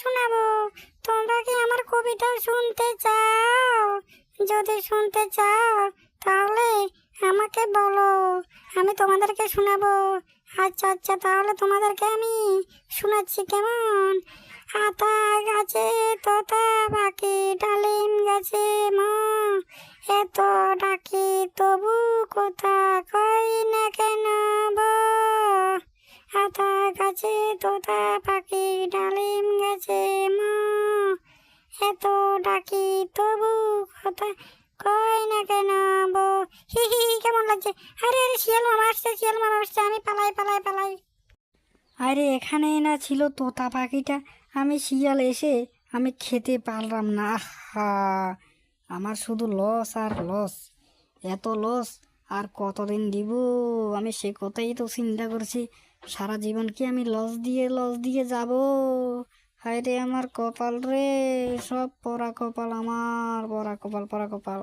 শোনাবো। তোমরা কি আমার কবিতা শুনতে চাও? যদি শুনতে চাও তাহলে আমাকে বলো, আমি তোমাদেরকে শোনাবো। আচ্ছা আচ্ছা, তাহলে তোমাদেরকে আমি শোনাচ্ছি, কেমন? আতা গাছে তোতা পাখি, ডালিম গাছে মা, এত ডাকি তবু কথা কই না কেন বো? আতা গাছে তোতা পাখি, ডালিম গাছে মা, এত ডাকি তবু কথা কই না কেন বো? হি হি হি, কেমন লাগছে? আরে আরে, শিয়াল মামা আসছে, শিয়াল মামা আসছে, আমি পালাই পালাই পালাই। আরে এখানে না ছিল তোতা পাখিটা, আমি শিয়াল এসে আমি খেতে পারলাম না। আহা, আমার শুধু লস আর লস, এত লস আর কতদিন দিব? আমি সে কথাই তো চিন্তা করছি, সারা জীবন কি আমি লস দিয়ে যাব? হায় রে আমার কপাল রে, সব পড়া কপাল, আমার পড়া কপাল, পড়া কপাল।